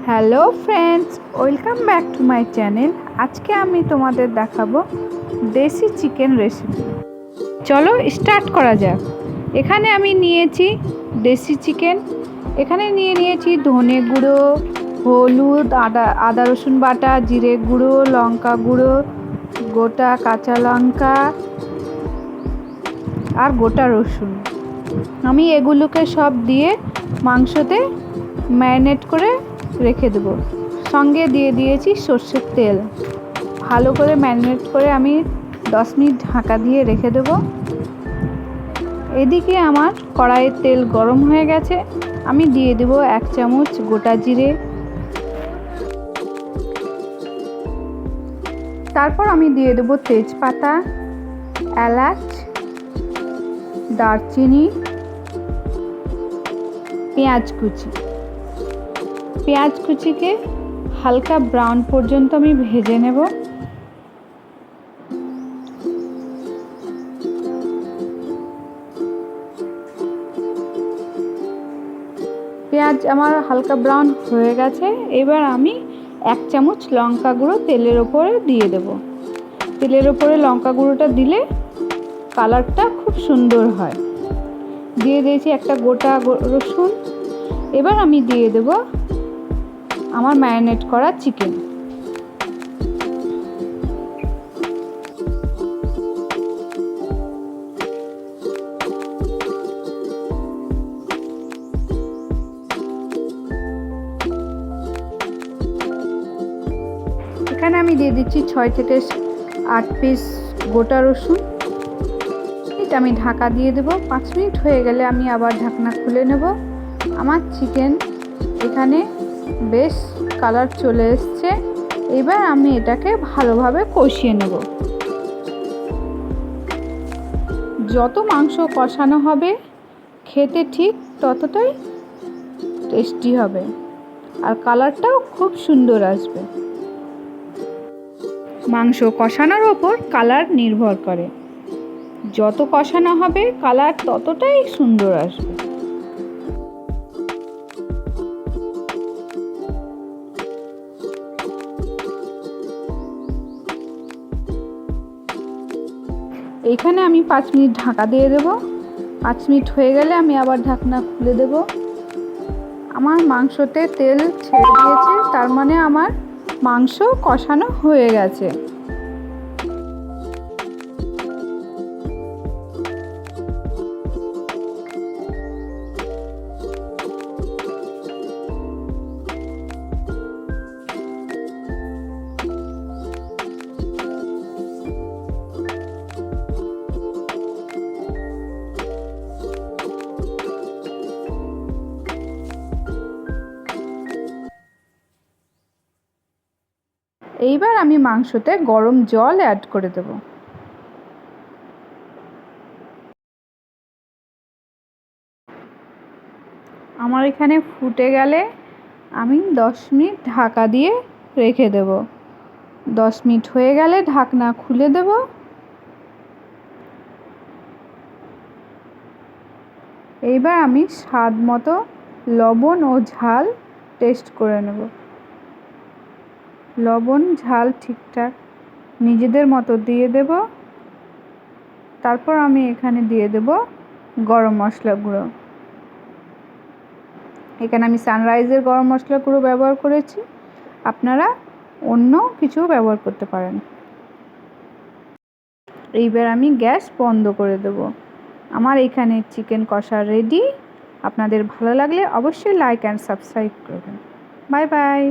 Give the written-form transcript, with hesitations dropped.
Hello friends, welcome back to my channel. আজকে আমি তোমাদের দেখাবো দেশি চিকেন রেসিপি। চলো স্টার্ট করা যাক। এখানে আমি নিয়েছি দেশি চিকেন। এখানে নিয়েছি ধনে গুঁড়ো, হলুদ, আদা রসুন বাটা, জিরে গুঁড়ো, লঙ্কা গুঁড়ো, গোটা কাঁচা লঙ্কা আর গোটা রসুন। আমি এগুলোকে সব দিয়ে মাংসতে ম্যারিনেট করে রেখে দেবো। সঙ্গে দিয়ে দিয়েছি সর্ষের তেল। ভালো করে ম্যারিনেট করে আমি 10 মিনিট ঢাকা দিয়ে রেখে দেবো। এদিকে আমার কড়াইয়ের তেল গরম হয়ে গেছে। আমি দিয়ে দেব 1 চামচ গোটা জিরে। তারপর আমি দিয়ে দেব তেজপাতা, এলাচ, দারচিনি, পেঁয়াজ কুচিকে হালকা ব্রাউন পর্যন্ত আমি ভেজে নেব। পেঁয়াজ আমার হালকা ব্রাউন হয়ে গেছে। এবার আমি 1 চামচ লঙ্কা গুঁড়ো তেলের ওপরে দিয়ে দেব। তেলের ওপরে লঙ্কা গুঁড়োটা দিলে কালারটা খুব সুন্দর হয়। দিয়ে দিয়েছি একটা গোটা রসুন। এবার আমি দিয়ে দেব আমার ম্যারিনেট করা চিকেন। এখানে আমি দিয়ে দিচ্ছি 6 থেকে 8 পিস গোটা রসুন। এটা আমি ঢাকা দিয়ে দেব। 5 মিনিট হয়ে গেলে আমি আবার ঢাকনা খুলে নেব। আমার চিকেন এখানে বেশ কালার চলে এসছে। এবার আমি এটাকে ভালোভাবে কষিয়ে নেব। যত মাংস কষানো হবে খেতে ঠিক ততটাই টেস্টি হবে, আর কালারটাও খুব সুন্দর আসবে। মাংস কষানোর ওপর কালার নির্ভর করে। যত কষানো হবে কালার ততটাই সুন্দর আসবে। এইখানে আমি 5 মিনিট ঢাকা দিয়ে দেব। 5 মিনিট হয়ে গেলে আমি আবার ঢাকনা খুলে দেব। আমার মাংসতে তেল ছেড়ে দিয়েছে, তার মানে আমার মাংস কষানো হয়ে গেছে। এইবার আমি মাংসতে গরম জল অ্যাড করে দেব। আমার এখানে ফুটে গেলে আমি 10 মিনিট ঢাকা দিয়ে রেখে দেব। 10 মিনিট হয়ে গেলে ঢাকনা খুলে দেব। এইবার আমি স্বাদ মতো লবণ ও ঝাল টেস্ট করে নেব। লবণ ঝাল ঠিকঠাক নিজেদের মতো দিয়ে দেব। তারপর আমি এখানে দিয়ে দেব গরম মশলা গুঁড়ো। এখানে আমি সানরাইজের গরম মশলা গুঁড়ো ব্যবহার করেছি। আপনারা অন্য কিছু ব্যবহার করতে পারেন। এইবার আমি গ্যাস বন্ধ করে দেব। আমার এখানে চিকেন কষা রেডি। আপনাদের ভালো লাগলে অবশ্যই লাইক অ্যান্ড সাবস্ক্রাইব করবেন। Bye bye.